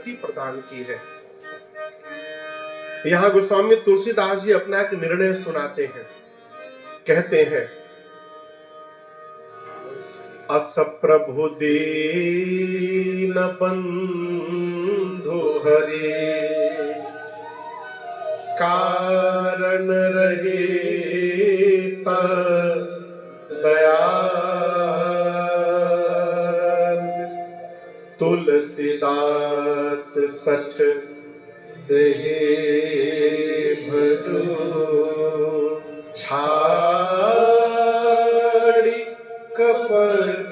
मुक्ति प्रदान की है। यहाँ गोस्वामी तुलसीदास जी अपना एक निर्णय सुनाते हैं, कहते हैं अस प्रभु दीन बंधु हरे, कारण रहे दया, तुलसीदास सठ देहे भजो, छाड़ी कपट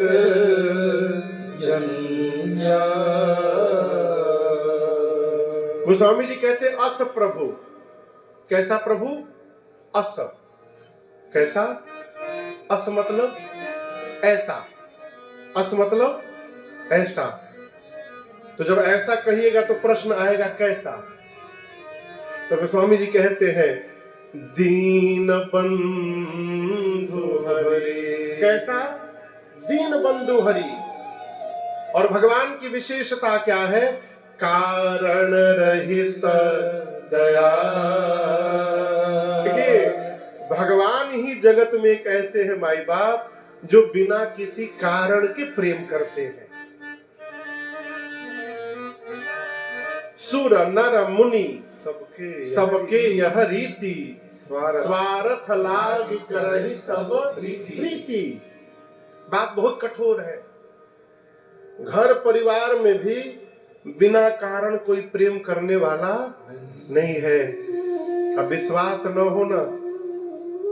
जन्या। गोस्वामी जी कहते अस प्रभु, कैसा प्रभु? अस, कैसा? अस मतलब ऐसा, अस मतलब ऐसा। तो जब ऐसा कहिएगा तो प्रश्न आएगा कैसा? तो गोस्वामी जी कहते हैं दीन बंधु हरि। कैसा? दीन बंधु हरि। और भगवान की विशेषता क्या है? कारण रहित दया। देखिए, भगवान ही जगत में एक ऐसे हैं माई बाप जो बिना किसी कारण के प्रेम करते हैं। सुर नर मुनि सबके यह रीति, स्वार्थ लाग करहि सब प्रीति। बात बहुत कठोर है। घर परिवार में भी बिना कारण कोई प्रेम करने वाला नहीं है। अब विश्वास न हो ना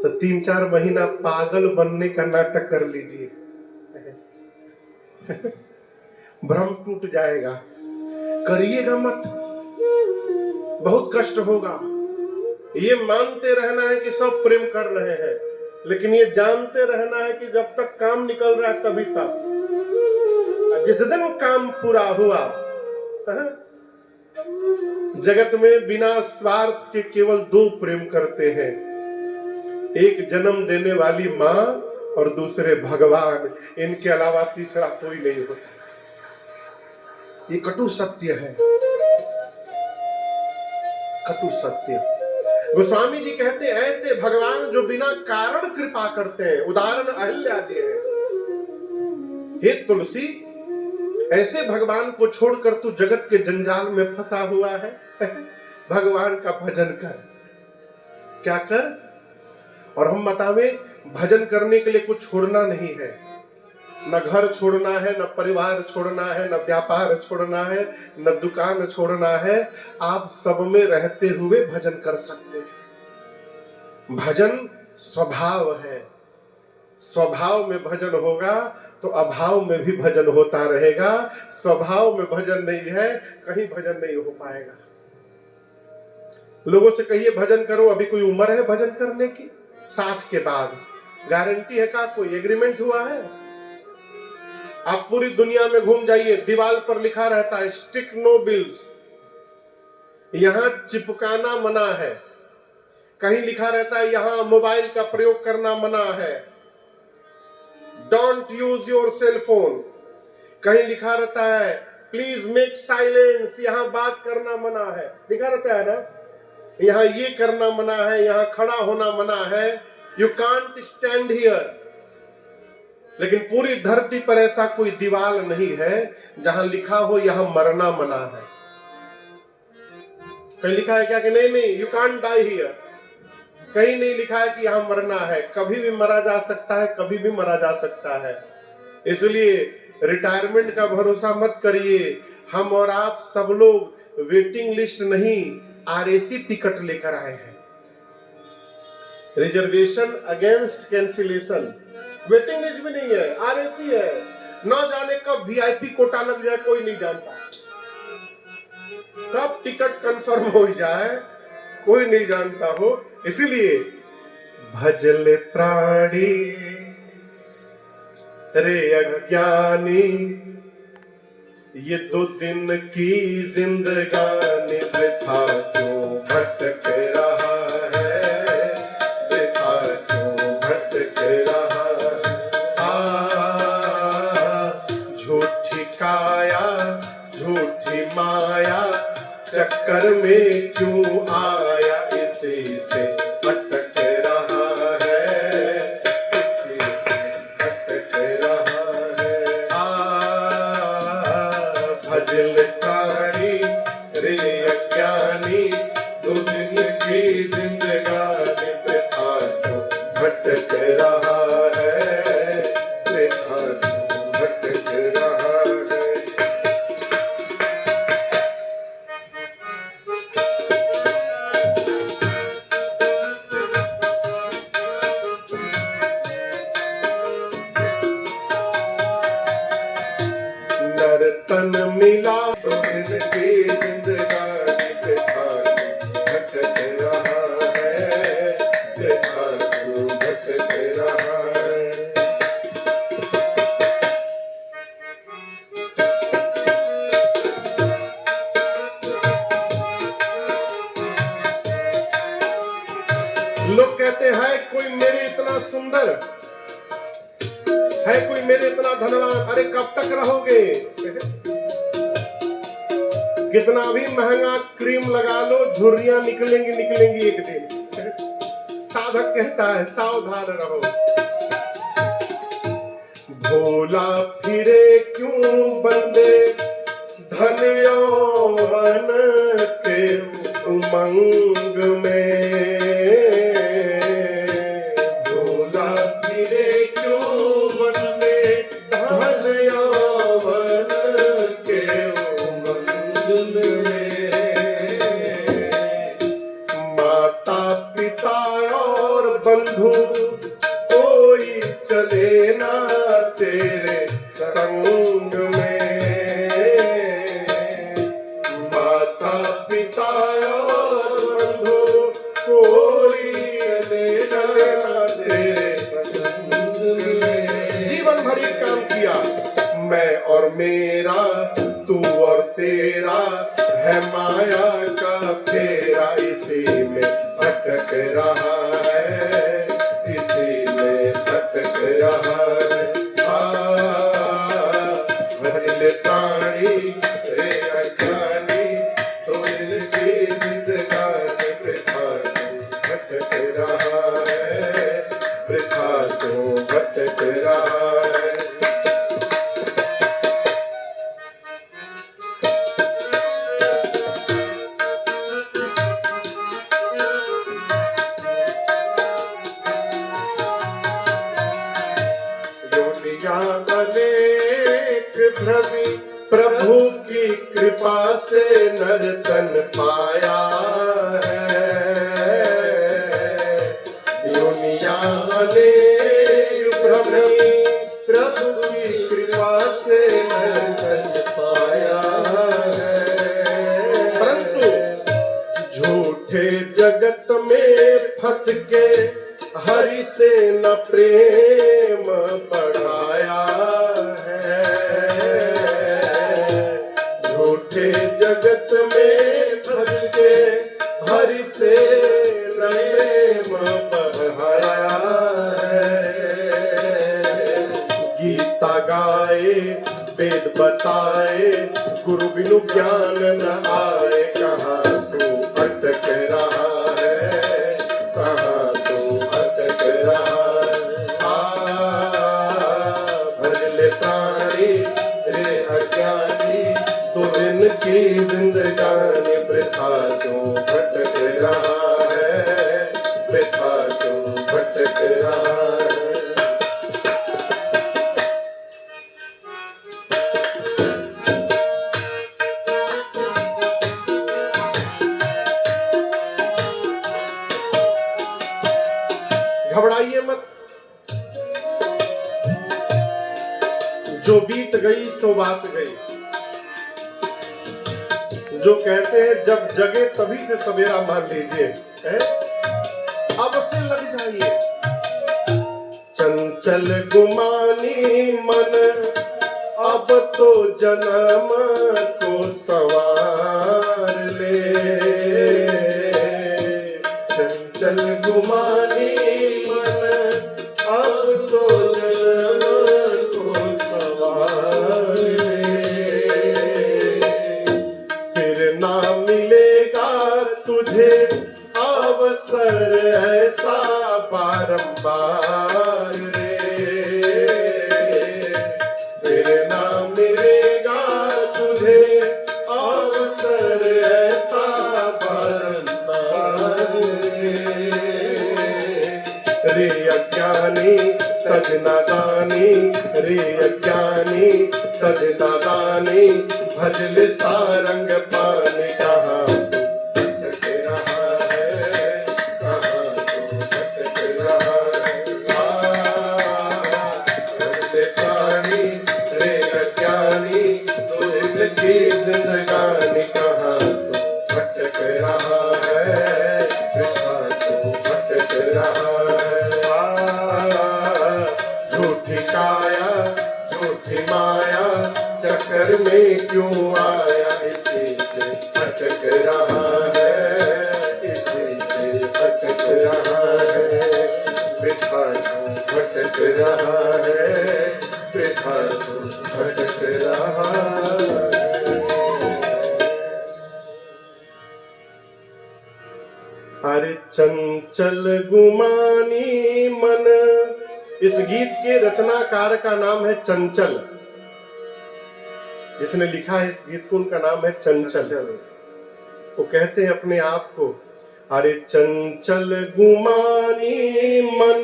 तो 3-4 महीना पागल बनने का नाटक कर लीजिए, भ्रम टूट जाएगा। करिएगा मत, बहुत कष्ट होगा। ये मानते रहना है कि सब प्रेम कर रहे हैं, लेकिन ये जानते रहना है कि जब तक काम निकल रहा है तभी तक। जिस दिन काम पूरा हुआ, जगत में बिना स्वार्थ के केवल 2 प्रेम करते हैं, एक जन्म देने वाली माँ और दूसरे भगवान। इनके अलावा तीसरा कोई नहीं होता। ये कटु सत्य है, कटु सत्य। गोस्वामी जी कहते हैं ऐसे भगवान जो बिना कारण कृपा करते हैं। उदाहरण अहिल्या जी है। हे तुलसी, ऐसे भगवान को छोड़कर तू जगत के जंजाल में फंसा हुआ है। भगवान का भजन कर। क्या कर? और हम बतावे, भजन करने के लिए कुछ छोड़ना नहीं है। न घर छोड़ना है, न परिवार छोड़ना है, न व्यापार छोड़ना है, न दुकान छोड़ना है। आप सब में रहते हुए भजन कर सकते हैं। भजन स्वभाव है। स्वभाव में भजन होगा तो अभाव में भी भजन होता रहेगा। स्वभाव में भजन नहीं है, कहीं भजन नहीं हो पाएगा। लोगों से कहिए भजन करो, अभी कोई उम्र है भजन करने की? 60 के बाद गारंटी है का? कोई एग्रीमेंट हुआ है? आप पूरी दुनिया में घूम जाइए, दीवार पर लिखा रहता है स्टिक नो बिल्स। यहां चिपकाना मना है। कहीं लिखा रहता है यहां मोबाइल का प्रयोग करना मना है, don't use your cell phone. कहीं लिखा रहता है प्लीज मेक साइलेंस, यहां बात करना मना है। लिखा रहता है ना, यहां ये करना मना है, यहां खड़ा होना मना है, यू कांट स्टैंड हियर। लेकिन पूरी धरती पर ऐसा कोई दीवार नहीं है जहां लिखा हो यहां मरना मना है। कहीं लिखा है क्या कि नहीं नहीं यू कांट डाई हियर? कहीं नहीं लिखा है कि यहां मरना है। कभी भी मरा जा सकता है, कभी भी मरा जा सकता है। इसलिए रिटायरमेंट का भरोसा मत करिए। हम और आप सब लोग वेटिंग लिस्ट नहीं, आरएसी टिकट लेकर आए हैं। Reservation against cancellation. Waiting list भी नहीं है, आरएसी है। न जाने कब वीआईपी कोटा लग जाए, कोई नहीं जानता। कब टिकट कंफर्म हो जाए, कोई नहीं जानता हो। इसीलिए भजले प्राणी रे अज्ञानी, ये 2 दिन की जिंदगानी वृथा क्यों भटक रहा है, वृथा क्यों भटक रहा है। झूठी काया झूठी मान माया चक्कर में क्यों आया, इसी से अटक रहा है, इसी से अटक रहा है। भजल प्राणी रे अज्ञानी, दो दिन की जिंदगानी वृथा क्यों भटक रहा है, वृथा क्यों भटक रहा है। नर्तन मिला तो इनकी जिंदगानी वृथा क्यों भटक रहा है, वृथा क्यों भटक रहा है। लोग कहते हैं कोई मेरे इतना सुंदर है, कोई मेरे इतना धनवान, अरे कब तक रहोगे? कितना भी महंगा क्रीम लगा लो, झुर्रियां निकलेंगी एक दिन। साधक कहता है सावधान रहो। भोला फिरे क्यों बंदे धन यौवन के उमंग में, भोला फिरे क्यों बंदे धन यौवन के उमंग में। माता पिता और बंधु कोई चले ना तेरे संग में, माता पिता और बंधु कोई चले ना तेरे संग में। जीवन भर एक काम किया, मैं और मेरा, तू और तेरा, है माया का फेरा, इसी में भटक रहा है, इसी में भटक रहा है। भजल प्राणी रे अज्ञानी, तो इनकी जिंदगानी वृथा क्यों भटक रहा है, वृथा क्यों भटक रहा है। अनेक भ्रमी प्रभु की कृपा से नर्तन पाया है, दुनिया अनेक भ्रमी प्रभु की कृपा से नर्तन पाया है। परंतु झूठे जगत में फंस के हरि से न प्रेम बढ़ाया है, झूठे जगत में फंस के हरि से न प्रेम बढ़ाया है। गीता गाए वेद बताए, गुरु बिनु ज्ञान न आए, कहाँ तू भटक रहा है, कहाँ तू भटक रहा है। भजल प्राणी रे अज्ञानी, तो इनकी जिंदगानी वृथा क्यों भटक रहा है, वृथा क्यों भटक रहा है। घबराइए मत, जो बीत गई सो बात गई। जो कहते हैं जब जगे तभी से सवेरा मान लीजिए, अब से लग जाइए। चंचल गुमानी मन अब तो जन्म को सवार ले, चंचल गुमानी मन अब तो जन्म को सवार ले। फिर फिर ना मिलेगा तुझे अवसर ऐसा बारंबार रे, फिर ना मिलेगा तुझे अवसर ऐसा बारंबार रे अज्ञानी तज नादानी, रे अज्ञानी तज नादानी, भजल सारंग पानी कहाँ तू भटक रहा है, कहाँ तू भटक रहा है। भजल पानी रे अज्ञानी, तुझ की जिंदगानी कहाँ तू भटक रहा है, वृथा तू भटक रहा है। झूठी काया झूठी माया चक्कर में क्यों आया, इसी से भटक रहा है, इसी से भटक रहा है। वृथा तू भटक रहा है, वृथा तू भटक रहा है। अरे चंचल गुमानी मन, इस गीत के रचनाकार का नाम है चंचल, जिसने लिखा है इस गीत को उनका नाम है चंचल। वो कहते हैं अपने आप को, अरे चंचल गुमानी मन,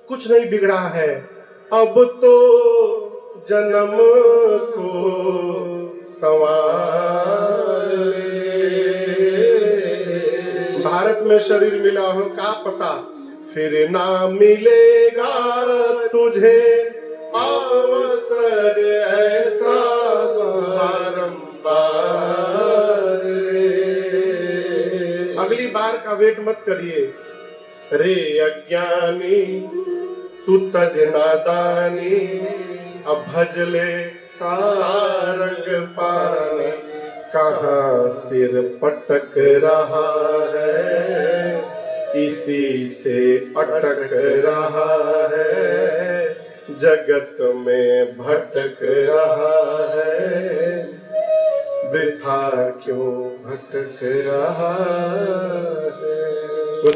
कुछ नहीं बिगड़ा है अब तो जन्म को संवार ले। भारत में शरीर मिला हो का पता, फिर ना मिलेगा तुझे अवसर ऐसा बारंबार रे। अगली बार का वेट मत करिए रे अज्ञानी, तू तज नादानी, अब भजले सारंग पानी, कहाँ सिर पटक रहा है, इसी से अटक रहा है। जगत में भटक रहा है, वृथा क्यों भटक रहा है।